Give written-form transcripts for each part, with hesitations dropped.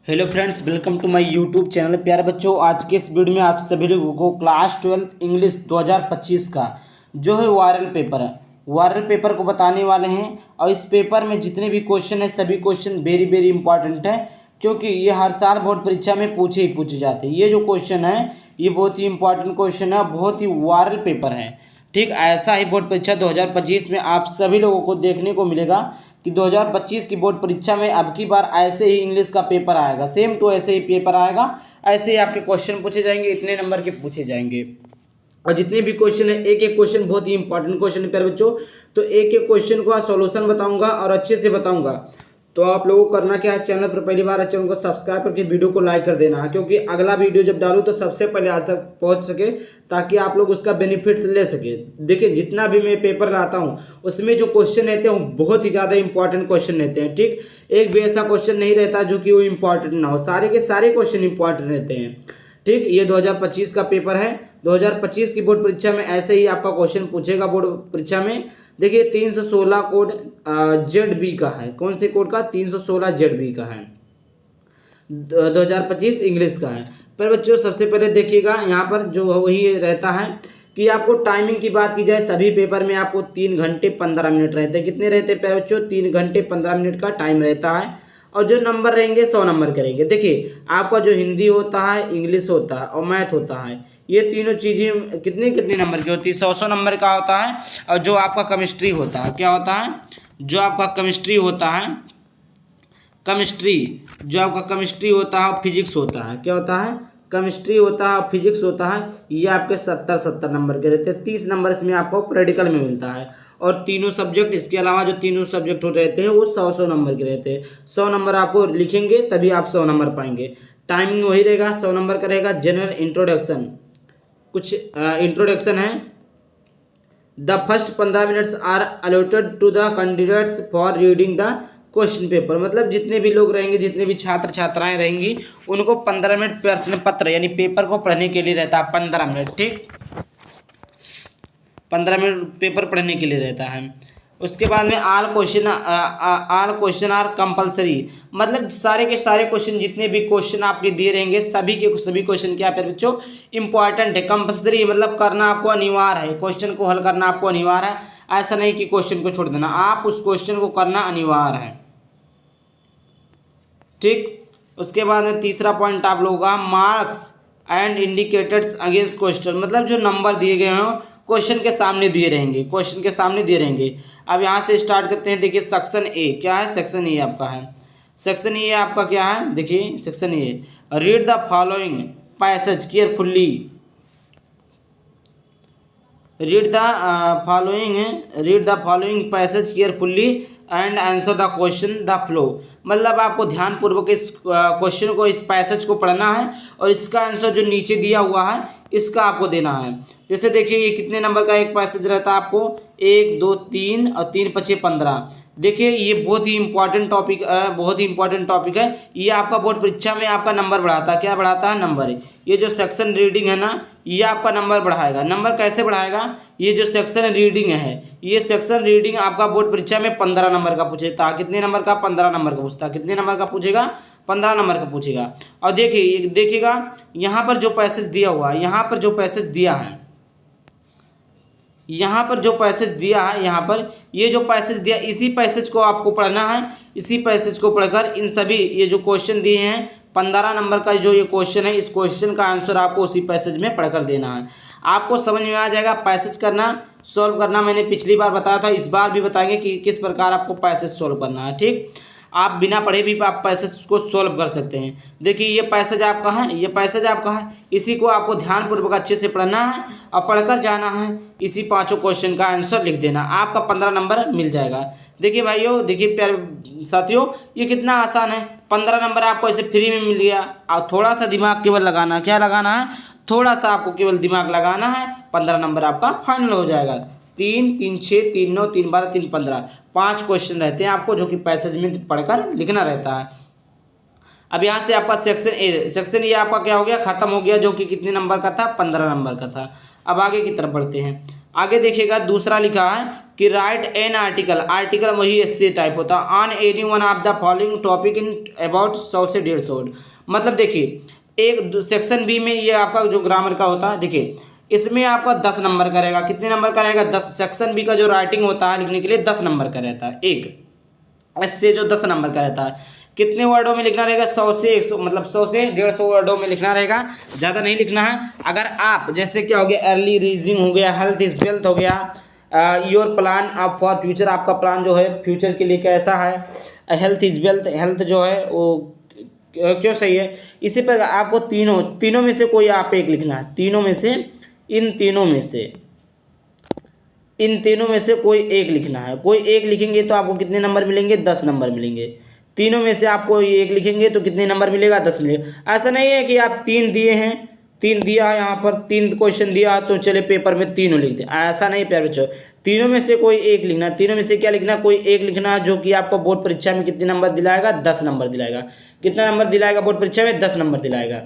Hello friends, welcome to my YouTube channel. प्यारे बच्चों, आज के इस वीडियो में आप सभी लोगों को क्लास 12 इंग्लिश 2025 का जो है वायरल पेपर को बताने वाले हैं। और इस पेपर में जितने भी क्वेश्चन हैं सभी क्वेश्चन वेरी वेरी इंपॉर्टेंट है, क्योंकि ये हर साल बोर्ड परीक्षा में पूछे जाते हैं। ये जो क्वेश्चन है ये बहुत ही इंपॉर्टेंट क्वेश्चन है, बहुत ही वायरल पेपर है। ठीक ऐसा ही बोर्ड परीक्षा 2025 में आप सभी लोगों को देखने को मिलेगा कि 2025 की बोर्ड परीक्षा में अब की बार ऐसे ही इंग्लिश का पेपर आएगा, सेम टू ऐसे ही पेपर आएगा। ऐसे ही आपके क्वेश्चन पूछे जाएंगे, इतने नंबर के पूछे जाएंगे। और जितने भी क्वेश्चन है एक एक क्वेश्चन बहुत ही इंपॉर्टेंट क्वेश्चन है प्यारे बच्चों। तो एक एक क्वेश्चन का सॉल्यूशन बताऊंगा और अच्छे से बताऊंगा। तो आप लोगों को करना क्या है, चैनल पर पहली बार चैनल को सब्सक्राइब करके वीडियो को लाइक कर देना है, क्योंकि अगला वीडियो जब डालूँ तो सबसे पहले आज तक पहुंच सके, ताकि आप लोग उसका बेनिफिट ले सके। देखिए, जितना भी मैं पेपर लाता हूँ उसमें जो क्वेश्चन रहते हैं वो बहुत ही ज़्यादा इंपॉर्टेंट क्वेश्चन रहते हैं। ठीक, एक भी ऐसा क्वेश्चन नहीं रहता जो कि वो इंपॉर्टेंट ना हो, सारे के सारे क्वेश्चन इंपॉर्टेंट रहते हैं। ठीक, ये 2025 का पेपर है। 2025 की बोर्ड परीक्षा में ऐसे ही आपका क्वेश्चन पूछेगा बोर्ड परीक्षा में। देखिए, 316 कोड ZB का है। कौन से कोड का? 316 ZB का है, 2025 इंग्लिश का है। पर बच्चों सबसे पहले देखिएगा, यहाँ पर जो वही रहता है कि आपको टाइमिंग की बात की जाए, सभी पेपर में आपको 3 घंटे 15 मिनट रहते हैं। कितने रहते हैं प्यारे बच्चों? 3 घंटे 15 मिनट का टाइम रहता है। और जो नंबर रहेंगे 100 नंबर के रहेंगे। देखिए, आपका जो हिंदी होता है, इंग्लिश होता है और मैथ होता है, ये तीनों चीज़ें कितने कितने नंबर की होती है? 100 नंबर का होता है। और जो आपका केमिस्ट्री होता है, क्या होता है? जो आपका केमिस्ट्री होता है, जो आपका केमिस्ट्री होता है, फिजिक्स होता है, क्या होता है? केमिस्ट्री होता है, फिजिक्स होता है, ये आपके 70 नंबर के रहते हैं। 30 नंबर इसमें आपको प्रैक्टिकल में मिलता है। और तीनों सब्जेक्ट, इसके अलावा जो तीनों सब्जेक्ट रहते हैं वो 100 नंबर के रहते हैं। 100 नंबर आपको लिखेंगे तभी आप 100 नंबर पाएंगे। टाइमिंग वही रहेगा, 100 नंबर का रहेगा। जनरल इंट्रोडक्शन, कुछ इंट्रोडक्शन है। The first 15 minutes are allotted to the candidates for reading the question paper. मतलब जितने भी लोग रहेंगे, जितने भी छात्र छात्राएं रहेंगी, उनको 15 मिनट प्रश्न पत्र यानी पेपर को पढ़ने के लिए रहता है। 15 मिनट, ठीक, 15 मिनट पेपर पढ़ने के लिए रहता है। उसके बाद में ऑल क्वेश्चन आर कंपलसरी। मतलब सारे के सारे क्वेश्चन, जितने भी क्वेश्चन आपके दिए रहेंगे, सभी के सभी क्वेश्चन क्या है बच्चों? इंपॉर्टेंट है। कंपलसरी मतलब करना आपको अनिवार्य है, क्वेश्चन को हल करना आपको अनिवार्य है। ऐसा नहीं कि क्वेश्चन को छोड़ देना, आप उस क्वेश्चन को करना अनिवार्य है। ठीक, उसके बाद में तीसरा पॉइंट आप लोगों का marks and indicators against question. मतलब जो नंबर दिए गए हों क्वेश्चन के सामने दिए रहेंगे, क्वेश्चन के सामने दिए रहेंगे। अब यहाँ से स्टार्ट करते हैं। देखिए, सेक्शन ए क्या है? सेक्शन ए आपका है। सेक्शन ए आपका क्या है? देखिए, section A, read the following passage carefully. Read the following passage carefully and answer the question the flow. मतलब आपको ध्यानपूर्वक इस क्वेश्चन को, इस पैसेज को पढ़ना है और इसका आंसर जो नीचे दिया हुआ है इसका आपको देना है। जैसे देखिए, ये कितने नंबर का एक पैसेज रहता है आपको? 1 2 3 और 3 5 15। देखिए, ये बहुत ही इंपॉर्टेंट टॉपिक है। ये आपका बोर्ड परीक्षा में आपका नंबर बढ़ाता है। क्या बढ़ाता है? नंबर। ये जो सेक्शन रीडिंग है ना, ये आपका नंबर बढ़ाएगा। नंबर कैसे बढ़ाएगा? ये जो सेक्शन रीडिंग है, ये सेक्शन रीडिंग आपका बोर्ड परीक्षा में 15 नंबर का पूछेगा। कितने नंबर का? 15 नंबर का पूछता है। कितने नंबर का पूछेगा? 15 नंबर का पूछेगा। और देखिएगा यहाँ पर जो पैसेज दिया हुआ है, यहाँ पर जो पैसेज दिया है, यहाँ पर ये जो पैसेज दिया, इसी पैसेज को आपको पढ़ना है। इसी पैसेज को पढ़कर इन सभी ये जो क्वेश्चन दिए हैं 15 नंबर का जो ये क्वेश्चन है, इस क्वेश्चन का आंसर आपको उसी पैसेज में पढ़कर देना है। आपको समझ में आ जाएगा पैसेज करना, सॉल्व करना। मैंने पिछली बार बताया था, इस बार भी बताएंगे कि किस प्रकार आपको पैसेज सॉल्व करना है। ठीक, आप बिना पढ़े भी आप पैसेज को सॉल्व कर सकते हैं। देखिए, ये पैसेज आपका है, इसी को आपको ध्यानपूर्वक अच्छे से पढ़ना है और पढ़कर जाना है। इसी 5 क्वेश्चन का आंसर लिख देना, आपका 15 नंबर मिल जाएगा। देखिए भाइयों, देखिए प्यारे साथियों, ये कितना आसान है। 15 नंबर आपको ऐसे फ्री में मिल गया। और थोड़ा सा दिमाग केवल लगाना, क्या लगाना है? थोड़ा सा आपको केवल दिमाग लगाना है, 15 नंबर आपका फाइनल हो जाएगा। 3 3 6 3 9 3 12 3 15 5 क्वेश्चन रहते हैं आपको, जो कि पैसेज में पढ़कर लिखना रहता है। अब यहाँ से आपका सेक्शन ए आपका क्या हो गया? खत्म हो गया, जो कि कितने नंबर का था? 15 नंबर का था। अब आगे की तरफ बढ़ते हैं। आगे देखिएगा दूसरा लिखा है कि राइट एन आर्टिकल, आर्टिकल वही एस्से टाइप होता है, on any one of the following topic in about 100 से 150 वर्ड। मतलब देखिए एक सेक्शन बी में ये आपका जो ग्रामर का होता है, देखिए इसमें आपका 10 नंबर का रहेगा। कितने नंबर का रहेगा? 10। सेक्शन बी का जो राइटिंग होता है लिखने के लिए 10 नंबर का रहता है। एक एस्से जो 10 नंबर का रहता है, कितने वर्डों में लिखना रहेगा? 100 से 100, मतलब 100 से 150 वर्डों में लिखना रहेगा, ज़्यादा नहीं लिखना है। अगर आप जैसे क्या हो गया, अर्ली रीजिंग हो गया, हेल्थ इज वेल्थ हो गया, योर प्लान आप फॉर फ्यूचर, आपका प्लान जो है फ्यूचर के लिए कैसा है, हेल्थ इज वेल्थ, हेल्थ जो है वो क्यों सही है, इसी पर आपको तीनों में से कोई आप एक लिखना है। तीनों में से, इन तीनों में से कोई एक लिखना है। कोई एक लिखेंगे तो आपको कितने नंबर मिलेंगे? 10 नंबर मिलेंगे। तीनों में से आप कोई एक लिखेंगे तो कितने नंबर मिलेगा? 10 मिलेगा। ऐसा नहीं है कि आप 3 दिए हैं, 3 दिया है, यहाँ पर 3 क्वेश्चन दिया है तो चले पेपर में तीनों लिख दें, ऐसा नहीं प्यारे बच्चों। तीनों में से कोई एक लिखना। तीनों में से क्या लिखना? कोई एक लिखना, जो कि आपको बोर्ड परीक्षा में कितने नंबर दिलाएगा? 10 नंबर दिलाएगा। कितना नंबर दिलाएगा बोर्ड परीक्षा में? 10 नंबर दिलाएगा।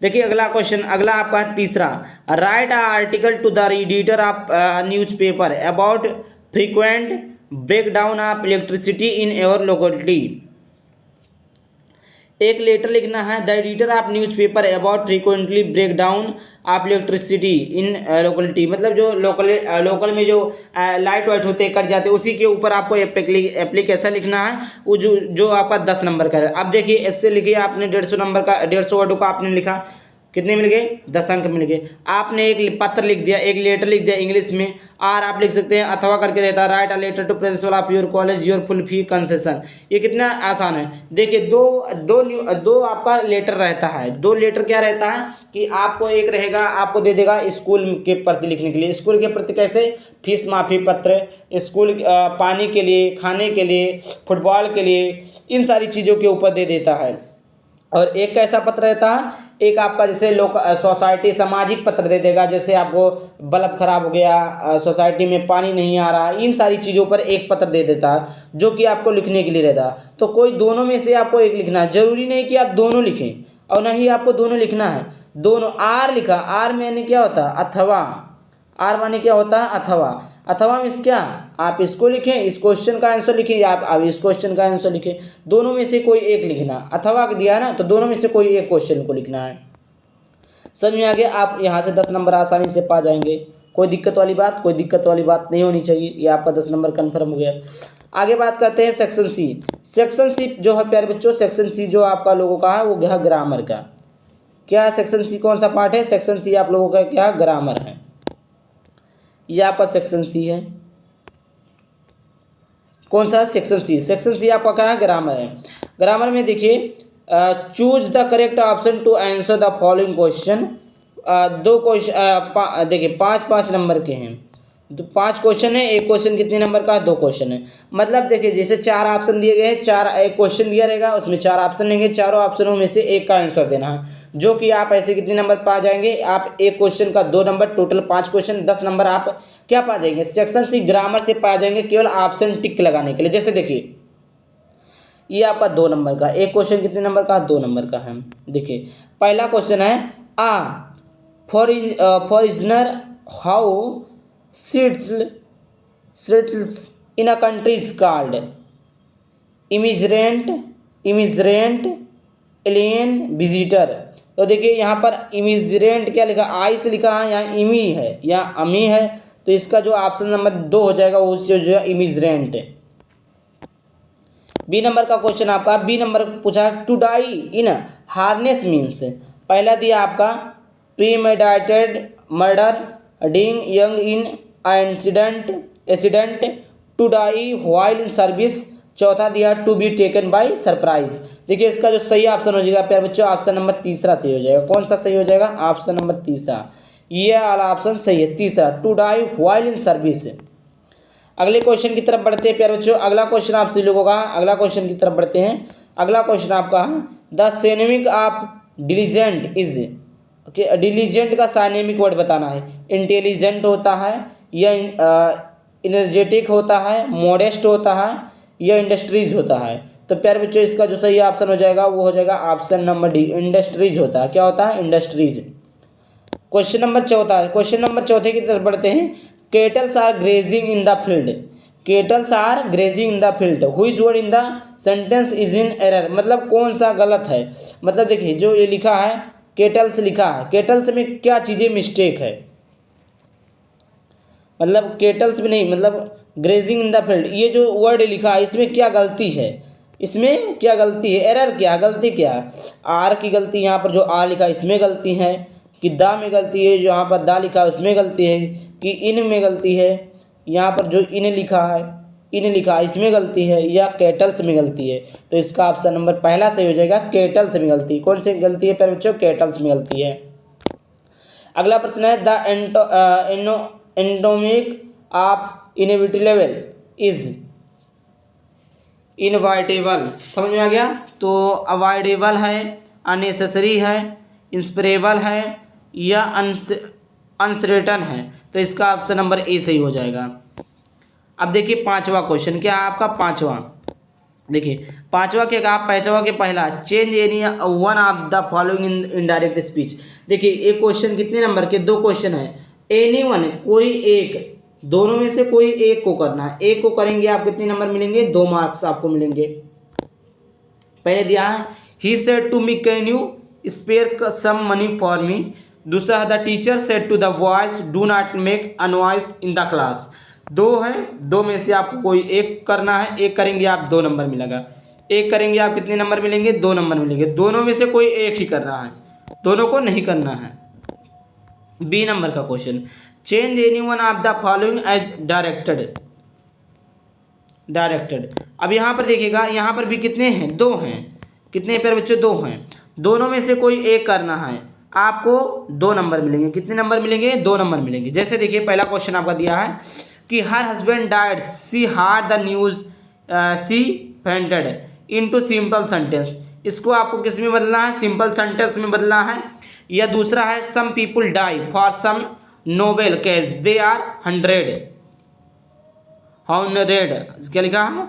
देखिए अगला क्वेश्चन, अगला आपका है तीसरा, write article to the editor of newspaper about frequent breakdown of electricity in your locality. एक लेटर लिखना है, the editor of newspaper about frequently break down of electricity in locality, मतलब जो लोकल में जो लाइट वाइट होते cut जाते हैं, उसी के ऊपर आपको एप्लीकेशन लिखना है, वो जो आपका 10 नंबर का है। अब देखिए इससे लिखिए आपने 150 नंबर का, 150 वर्डों का आपने लिखा, कितने मिल गए? 10 अंक मिल गए। आपने एक पत्र लिख दिया, एक लेटर लिख दिया इंग्लिश में, और आप लिख सकते हैं अथवा करके रहता है, write a letter to principal of your college your full fee concession. ये कितना आसान है। देखिए दो आपका लेटर रहता है। 2 लेटर क्या रहता है कि आपको एक रहेगा, आपको दे देगा स्कूल के प्रति लिखने के लिए। स्कूल के प्रति कैसे? फीस माफ़ी पत्र, स्कूल पानी के लिए, खाने के लिए, फुटबॉल के लिए, इन सारी चीज़ों के ऊपर दे देता है। और एक कैसा पत्र रहता है? एक आपका जैसे सोसाइटी सामाजिक पत्र दे देगा, जैसे आपको बल्ब खराब हो गया, सोसाइटी में पानी नहीं आ रहा, इन सारी चीज़ों पर एक पत्र दे देता है जो कि आपको लिखने के लिए रहता है। तो कोई दोनों में से आपको एक लिखना है। जरूरी नहीं कि आप दोनों लिखें, और ना ही आपको दोनों लिखना है। दोनों, आर लिखा, आर में क्या होता है? अथवा। आर माने क्या होता है? अथवा। अथवा मीन्स क्या? आप इसको लिखें, इस क्वेश्चन का आंसर लिखें, या आप इस क्वेश्चन का आंसर लिखें, दोनों में से कोई एक लिखना। अथवा दिया है ना, तो दोनों में से कोई एक क्वेश्चन को लिखना है। समझ में आ गया? आप यहाँ से 10 नंबर आसानी से पा जाएंगे। कोई दिक्कत वाली बात नहीं होनी चाहिए। ये आपका 10 नंबर कन्फर्म हो गया। आगे बात करते हैं सेक्शन सी। सेक्शन सी जो है प्यारे बच्चों, सेक्शन सी जो आपका लोगों का है वो क्या? ग्रामर का। क्या सेक्शन सी कौन सा पार्ट है? सेक्शन सी आप लोगों का क्या? ग्रामर है। ये आपका सेक्शन सी है। कौन सा? Section C. सेक्शन सी आपका क्या है? ग्रामर है। ग्रामर में देखिए, choose the correct option to answer the following question. 2 question देखिए 5-5 नंबर के हैं। 5 क्वेश्चन है, एक क्वेश्चन कितने नंबर का? 2 क्वेश्चन है। मतलब देखिए जैसे 4 ऑप्शन दिए गए हैं, एक क्वेश्चन दिया रहेगा, उसमें 4 ऑप्शन लेंगे, चारों ऑप्शनों में से एक का आंसर देना है, जो कि आप ऐसे कितने नंबर पा जाएंगे? आप एक क्वेश्चन का 2 नंबर, टोटल 5 क्वेश्चन, 10 नंबर आप क्या पा जाएंगे? सेक्शन सी ग्रामर से पा जाएंगे, केवल ऑप्शन टिक लगाने के लिए। जैसे देखिए ये आपका 2 नंबर का, एक क्वेश्चन कितने नंबर का? 2 नंबर का है। देखिए पहला क्वेश्चन है, foreigner how settles in a country is called immigrant, alien, visitor. तो देखिए यहाँ पर इमिग्रेंट क्या लिखा? आई से लिखा है, यहाँ इमी है या अमी है, तो इसका जो ऑप्शन नंबर 2 हो जाएगा वो जो है इमिग्रेंट। बी नंबर का क्वेश्चन आपका, बी नंबर पूछा to die in harness means. पहला दिया आपका premeditated murder, dying young in accident, to die while in service. चौथा दिया to be taken by surprise. देखिए इसका जो सही ऑप्शन हो जाएगा प्यारे बच्चों, ऑप्शन नंबर तीसरा सही हो जाएगा। कौन सा सही हो जाएगा? ऑप्शन नंबर तीसरा, ये वाला ऑप्शन सही है, तीसरा, to die while in service. अगले क्वेश्चन की तरफ बढ़ते हैं प्यारे बच्चों। अगला क्वेश्चन आपसे लोगों का, अगला क्वेश्चन की तरफ बढ़ते हैं। अगला क्वेश्चन आपका, the synonym of diligent is. Okay, diligent का साइनेमिक वर्ड बताना है। इंटेलिजेंट होता है, या एनर्जेटिक होता है, मॉडेस्ट होता है, या इंडस्ट्रीज होता है। तो प्यारे बच्चों इसका जो सही ऑप्शन हो जाएगा वो हो जाएगा ऑप्शन नंबर डी, इंडस्ट्रीज होता है। क्या होता है? इंडस्ट्रीज। क्वेश्चन नंबर चौथा, क्वेश्चन नंबर चौथे की तरफ बढ़ते हैं। Cattles are grazing in the field, cattles are grazing in the field, which word in the sentence is in error, मतलब कौन सा गलत है। मतलब देखिए जो ये लिखा है केटल्स लिखा है, केटल्स में क्या चीज़ें मिस्टेक है, मतलब केटल्स में नहीं, मतलब ग्रेजिंग इन द फील्ड, ये जो वर्ड लिखा है इसमें क्या गलती है, इसमें क्या गलती है, एरर क्या, गलती क्या। आर की गलती, यहाँ पर जो आर लिखा है इसमें गलती है, कि दा में गलती है, जो यहाँ पर दा लिखा है उसमें गलती है, कि इन में गलती है, यहाँ पर जो इन लिखा है, इन लिखा है इसमें गलती है, या केटल्स में गलती है। तो इसका ऑप्शन नंबर पहला सही हो जाएगा, केटल्स में गलती। कौन सी गलती है प्यारे बच्चों, केटल्स में गलती है। अगला प्रश्न है the एंडोमिक of inevitable is inevitable, समझ में आ गया। तो अवॉइडेबल है, अननेसेसरी है, इंस्पिरेबल है, या अनसर्टेन है। तो इसका ऑप्शन नंबर ए सही हो जाएगा। अब देखिए पांचवा क्वेश्चन क्या है आपका, पांचवा देखिए पांचवा क्या कहा, पांचवा के पहला change any one of the following in indirect speech. देखिए एक क्वेश्चन कितने नंबर के, दो क्वेश्चन है, एनी वन कोई एक, दोनों में से कोई एक को करना है, एक को करेंगे आप कितने नंबर मिलेंगे, 2 मार्क्स आपको मिलेंगे। पहले दिया है he said to me can you spare some money for me, दूसरा है the teacher said to the boys do not make a noise in the class. दो है, दो में से आपको कोई एक करना है, एक करेंगे आप 2 नंबर मिलेगा, एक करेंगे आप कितने नंबर मिलेंगे, 2 नंबर मिलेंगे। दोनों में से कोई एक ही करना है, दोनों को नहीं करना है। बी नंबर का question change any one of the following as directed, directed. अब यहाँ पर देखिएगा, यहाँ पर भी कितने हैं, 2 हैं, कितने पेयर बच्चों, 2 हैं, दोनों में से कोई एक करना है, आपको 2 नंबर मिलेंगे। कितने नंबर मिलेंगे, 2 नंबर मिलेंगे। जैसे देखिए पहला क्वेश्चन आपका दिया है कि her husband died, she heard the news, she fainted into simple sentence. इसको आपको किस में बदलना है, सिंपल सेंटेंस में बदलना है। या दूसरा है some people die for some noble cause they are 100, क्या लिखा है,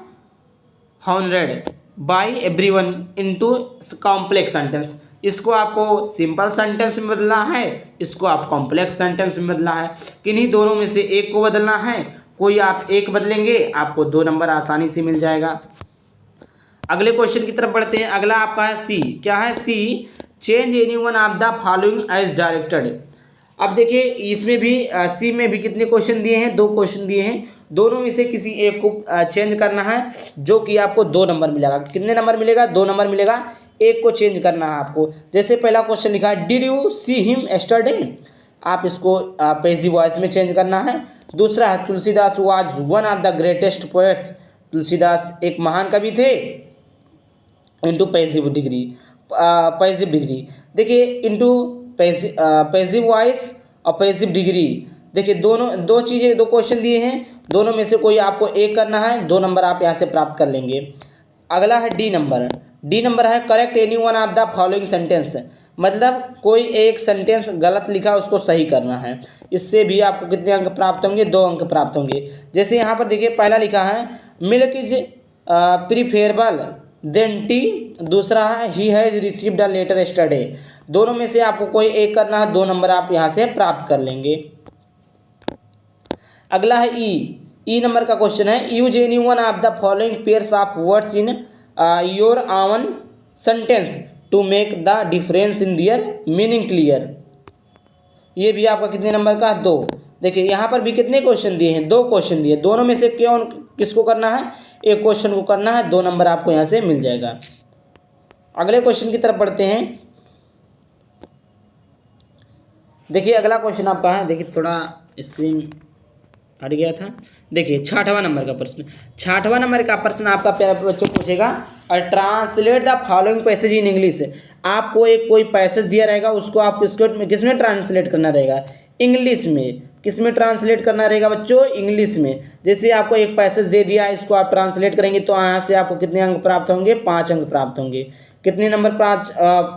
100 by everyone into complex sentence. इसको आपको सिंपल सेंटेंस में बदलना है, इसको आप कॉम्प्लेक्स सेंटेंस में बदलना है। किन्हीं दोनों में से एक को बदलना है, कोई आप एक बदलेंगे, आपको 2 नंबर आसानी से मिल जाएगा। अगले क्वेश्चन की तरफ बढ़ते हैं। अगला आपका है सी, क्या है C, change any one of the following as directed. अब देखिए इसमें भी सी में भी कितने क्वेश्चन दिए हैं, 2 क्वेश्चन दिए हैं, दोनों में से किसी एक को चेंज करना है, जो कि आपको 2 नंबर मिलेगा। कितने नंबर मिलेगा, 2 नंबर मिलेगा, एक को चेंज करना है आपको। जैसे पहला क्वेश्चन लिखा है did you see him yesterday, आप इसको पैसिव वॉइस में चेंज करना है। दूसरा है Tulsidas was one of the greatest poets, Tulsidas एक महान कवि थे, into passive degree, passive degree. देखिए इनटू पैसिव वॉइस और पैसिव डिग्री, देखिए दोनों 2 चीज़ें, 2 क्वेश्चन दिए हैं, दोनों में से कोई आपको एक करना है, 2 नंबर आप यहाँ से प्राप्त कर लेंगे। अगला है डी नंबर, डी नंबर है correct any one of the following sentence, मतलब कोई एक सेंटेंस गलत लिखा उसको सही करना है। इससे भी आपको कितने अंक प्राप्त होंगे, 2 अंक प्राप्त होंगे। जैसे यहाँ पर देखिए पहला लिखा है milk is preferable than tea, दूसरा है he has received a letter yesterday. दोनों में से आपको कोई एक करना है, 2 नंबर आप यहाँ से प्राप्त कर लेंगे। अगला है ई नंबर का क्वेश्चन है use any one of the following pairs of words in your own sentence to make the difference in their meaning clear. ये भी आपका कितने नंबर का, 2। देखिए यहाँ पर भी कितने क्वेश्चन दिए हैं, 2 क्वेश्चन दिए, दोनों में से क्यों किसको करना है, एक क्वेश्चन को करना है, 2 नंबर आपको यहाँ से मिल जाएगा। अगले क्वेश्चन की तरफ बढ़ते हैं। देखिए अगला क्वेश्चन आपका है, देखिए थोड़ा स्क्रीन हट गया था। देखिए 6वां नंबर का प्रश्न, 6वां नंबर का प्रश्न आपका प्यारे बच्चों पूछेगा और translate the following passage in English. आपको एक कोई पैसेज दिया रहेगा, उसको आप किसमें ट्रांसलेट करना रहेगा, इंग्लिश में। किस में ट्रांसलेट करना रहेगा बच्चों, इंग्लिश में। जैसे आपको एक पैसेज दे दिया है, इसको आप ट्रांसलेट करेंगे तो यहाँ से आपको कितने अंक प्राप्त होंगे, 5 अंक प्राप्त होंगे। कितने नंबर?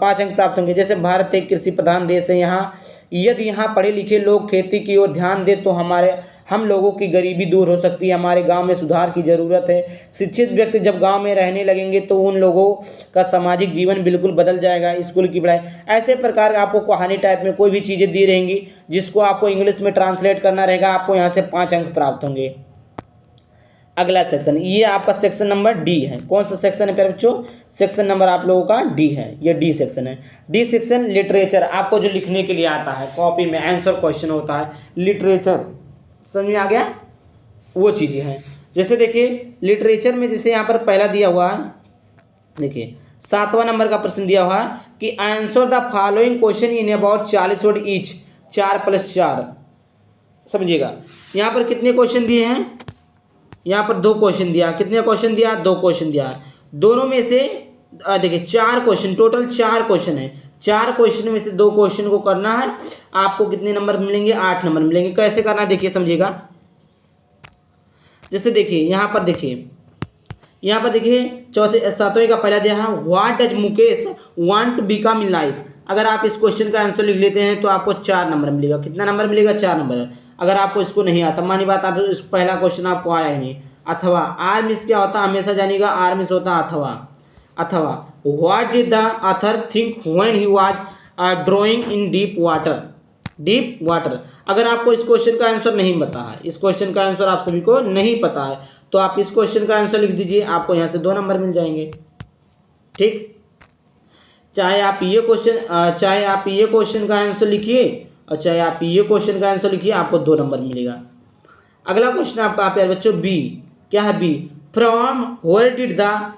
5 अंक प्राप्त होंगे। जैसे भारत एक कृषि प्रधान देश है, यहाँ यदि यहाँ पढ़े लिखे लोग खेती की ओर ध्यान दें तो हम लोगों की गरीबी दूर हो सकती है। हमारे गांव में सुधार की ज़रूरत है। शिक्षित व्यक्ति जब गांव में रहने लगेंगे तो उन लोगों का सामाजिक जीवन बिल्कुल बदल जाएगा। स्कूल की पढ़ाई, ऐसे प्रकार आपको कहानी टाइप में कोई भी चीज़ें दी रहेंगी जिसको आपको इंग्लिश में ट्रांसलेट करना रहेगा। आपको यहाँ से 5 अंक प्राप्त होंगे। अगला सेक्शन, ये आपका सेक्शन नंबर डी है। कौन सा सेक्शन है प्यारे बच्चों? सेक्शन नंबर आप लोगों का डी है। ये डी सेक्शन है। डी सेक्शन लिटरेचर, आपको जो लिखने के लिए आता है कॉपी में आंसर क्वेश्चन होता है लिटरेचर, समझ में आ गया? वो चीज़ें हैं। जैसे देखिए लिटरेचर में जैसे यहाँ पर पहला दिया हुआ है, देखिए 7वां नंबर का प्रश्न दिया हुआ है कि answer the following question in about 40 word each, 4+4। समझिएगा यहाँ पर कितने क्वेश्चन दिए हैं? यहाँ पर 2 क्वेश्चन दिया। कितने क्वेश्चन दिया? 2 क्वेश्चन दिया। दोनों में से देखिए 4 क्वेश्चन, टोटल 4 क्वेश्चन है। 4 क्वेश्चन में से 2 क्वेश्चन को करना है। आपको कितने नंबर मिलेंगे? 8 नंबर मिलेंगे। कैसे करना है देखिए, समझिएगा। जैसे देखिए यहाँ पर देखिए 7वें का पहला दिया है, what does Mukesh want to become in life. अगर आप इस क्वेश्चन का आंसर लिख लेते हैं तो आपको 4 नंबर मिलेगा। कितना नंबर मिलेगा? 4 नंबर। अगर आपको इसको नहीं आता, मानी बात आप इस पहला क्वेश्चन आपको आया ही नहीं। अथवा आर मिस क्या होता है? हमेशा जानिएगा आर मिस होता है अथवा what did the author think when he was drawing in deep water. अगर आपको इस क्वेश्चन का आंसर नहीं पता है, इस क्वेश्चन का आंसर आप सभी को नहीं पता है, तो आप इस क्वेश्चन का आंसर लिख दीजिए। आपको यहाँ से 2 नंबर मिल जाएंगे। ठीक, चाहे आप ये क्वेश्चन का आंसर लिखिए और चाहे आप ये क्वेश्चन का आंसर लिखिए, आपको 2 नंबर मिलेगा। अगला क्वेश्चन आपका प्यारे बच्चों बी। क्या है B? From where did the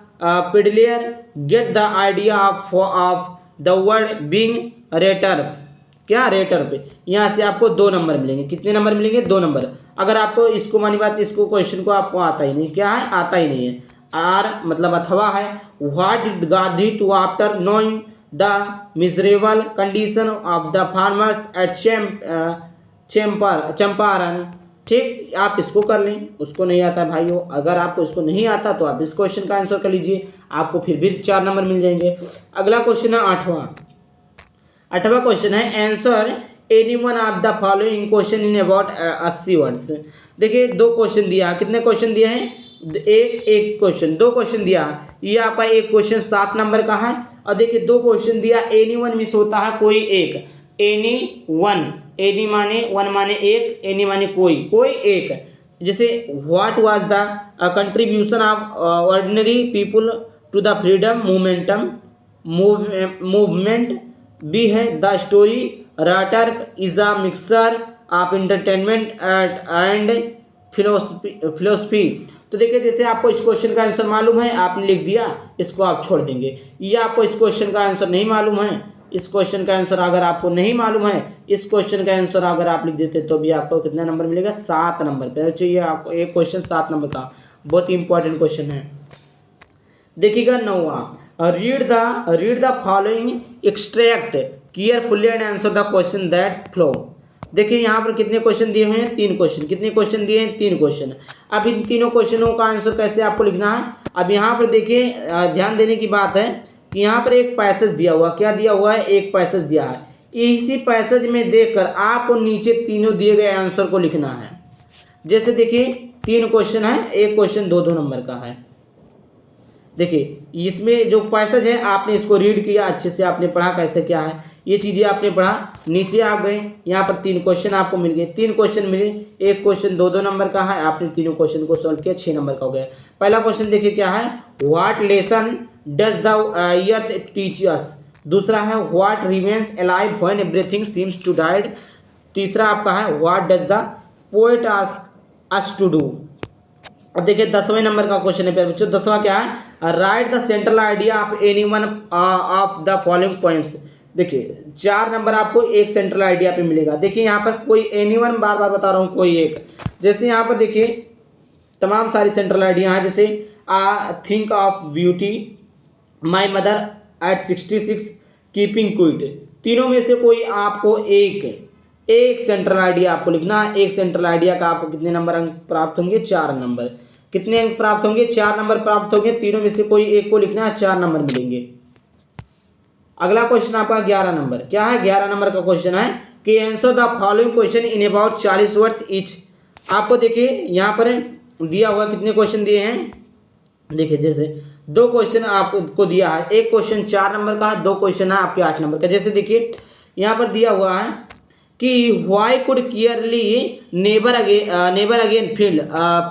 pedlar get the idea of the word being rattrap. क्या? रेटर पे। यहाँ से आपको 2 नंबर मिलेंगे। कितने नंबर मिलेंगे? 2 नंबर। अगर आपको इसको मानी बात इसको क्वेश्चन को आपको आता ही नहीं, क्या है? आता ही नहीं है। आर मतलब अथवा है। What did Gandhi to after knowing the miserable condition of the farmers at Champaran. ठीक, आप इसको कर लें। उसको नहीं आता है भाइयों, अगर आपको इसको नहीं आता तो आप इस क्वेश्चन का आंसर कर लीजिए। आपको फिर भी 4 नंबर मिल जाएंगे। अगला क्वेश्चन है 8वां क्वेश्चन है answer any one of the following question in about 80 words. देखिए 2 क्वेश्चन दिया। कितने क्वेश्चन दिए हैं? एक क्वेश्चन, 2 क्वेश्चन दिया। ये आपका एक क्वेश्चन 7 नंबर का है। और देखिए 2 क्वेश्चन दिया। एनी वन मिस होता है कोई एक। एनी वन, एनी माने 1 माने एक, एनी माने कोई एक। जैसे what was the contribution of ordinary people to the freedom movement. B है the story writer is a mixture of entertainment and philosophy. तो देखिए जैसे आपको इस क्वेश्चन का आंसर मालूम है, आपने लिख दिया, इसको आप छोड़ देंगे। या आपको इस क्वेश्चन का आंसर नहीं मालूम है, इस क्वेश्चन का आंसर अगर आपको नहीं मालूम है, इस क्वेश्चन का आंसर अगर आप लिख देते तो भी आपको कितना नंबर मिलेगा? 7 नंबर पे चाहिए आपको। एक क्वेश्चन 7 नंबर का, बहुत इंपॉर्टेंट क्वेश्चन है। देखिएगा 9वां, read the following extract carefully and answer the question that flow. देखिए यहाँ पर कितने क्वेश्चन दिए हुए हैं? 3 क्वेश्चन। कितने क्वेश्चन दिए हैं? 3 क्वेश्चन। अब इन तीनों क्वेश्चनों का आंसर कैसे आपको लिखना है? अब यहाँ पर देखिए ध्यान देने की बात है कि यहाँ पर एक पैसेज दिया हुआ। क्या दिया हुआ है? एक पैसेज दिया है। इसी पैसेज में देखकर आपको नीचे तीनों दिए गए आंसर को लिखना है। जैसे देखिए 3 क्वेश्चन है, एक क्वेश्चन 2-2 नंबर का है। देखिए इसमें जो पैसेज है आपने इसको रीड किया, अच्छे से आपने पढ़ा कैसे क्या है, ये चीज़ें आपने पढ़ा। नीचे आप गए, यहाँ पर 3 क्वेश्चन आपको मिल गए। 3 क्वेश्चन मिले, एक क्वेश्चन 2-2 नंबर का है। आपने तीनों क्वेश्चन को सॉल्व किया, 6 नंबर का हो गया। पहला क्वेश्चन देखिए क्या है? What lesson does the earth teach us. दूसरा है what remains alive when everything seems to died. तीसरा आपका है what does the poet ask us to do. अब देखिए 10वें नंबर का क्वेश्चन है प्यारे बच्चों। 10वां क्या है? Right the central idea of any one of the following points. देखिए 4 नंबर आपको एक सेंट्रल आइडिया पे मिलेगा। देखिए यहाँ पर कोई एनी वन, बार बार बता रहा हूँ, कोई एक। जैसे यहाँ पर देखिए तमाम सारी सेंट्रल आइडिया हैं। जैसे think of beauty, my mother eight 66, keeping quit. तीनों में से कोई आपको एक सेंट्रल आइडिया आपको लिखना है। एक सेंट्रल आइडिया का आपको कितने नंबर अंक प्राप्त होंगे? 4 नंबर। कितने अंक प्राप्त होंगे? 4 नंबर प्राप्त होंगे। तीनों में से कोई एक को लिखना है, 4 नंबर मिलेंगे। अगला क्वेश्चन आपका 11 नंबर, क्या है 11 नंबर का क्वेश्चन है कि answer the following question in about 40 words each. आपको देखिए यहाँ पर दिया हुआ कितने क्वेश्चन दिए हैं, देखिए जैसे 2 क्वेश्चन आपको दिया है, एक क्वेश्चन 4 नंबर का है, 2 क्वेश्चन है आपके 8 नंबर का। जैसे देखिए यहाँ पर दिया हुआ है कि why could clearly never again field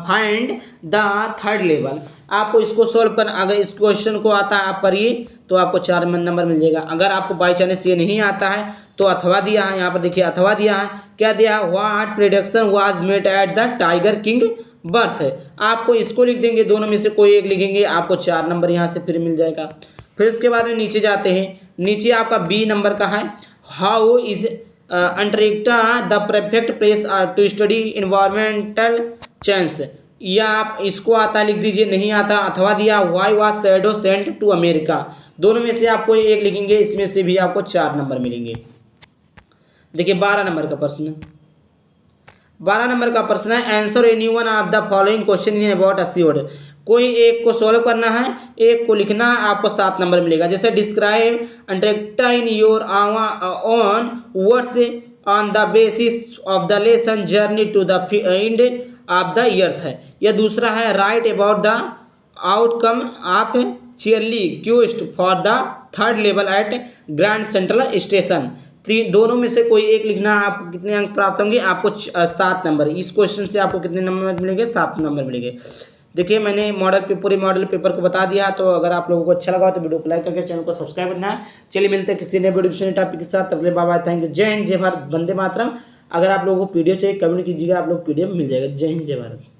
find the third level. आपको इसको सॉल्व करना, अगर इस क्वेश्चन को आता है आप करिए तो आपको 4 नंबर मिल जाएगा। अगर आपको बाई चांस ये नहीं आता है तो अथवा दिया है, यहाँ पर देखिए अथवा दिया है, क्या दिया है, what prediction was made at the tiger king birth है। आपको इसको लिख देंगे, दोनों में से कोई एक लिखेंगे, आपको 4 नंबर यहाँ से फिर मिल जाएगा। फिर इसके बाद में नीचे जाते हैं, नीचे आपका बी नंबर का है, how is Antarctica the perfect place to study environmental change. या आप इसको आता लिख दीजिए, नहीं आता अथवा दिया, why was shadow sent to America. दोनों में से आपको एक लिखेंगे, इसमें से भी आपको 4 नंबर मिलेंगे। देखिए 12 नंबर का प्रश्न, 12 नंबर का प्रश्न है answer any one of the following question in about assured. कोई एक को सॉल्व करना है, एक को लिखना है, आपको 7 नंबर मिलेगा। जैसे describe Antarctica in your own words on the basis of the lesson journey to the end of the earth है। यह दूसरा है write about the outcome of Charley quest for the third level at Grand Central Station. दोनों में से कोई एक लिखना है। आपको कितने अंक प्राप्त होंगे, आपको 7 नंबर। इस क्वेश्चन से आपको कितने नंबर मिलेंगे, 7 नंबर मिलेंगे। देखिए मैंने पूरे मॉडल पेपर को बता दिया। तो अगर आप लोगों को अच्छा लगा तो वीडियो को लाइक करके चैनल को सब्सक्राइब करना है। चलिए मिलते हैं किसी नए वीडियो टॉपिक के साथ, तब तक बाय बाय, थैंक यू, जय हिंद जय भारत, वंदे मातरम। अगर आप लोगों को पीडीएफ चाहिए कमेंट कीजिएगा, आप लोग पीडीएफ मिल जाएगा। जय हिंद जय भारत।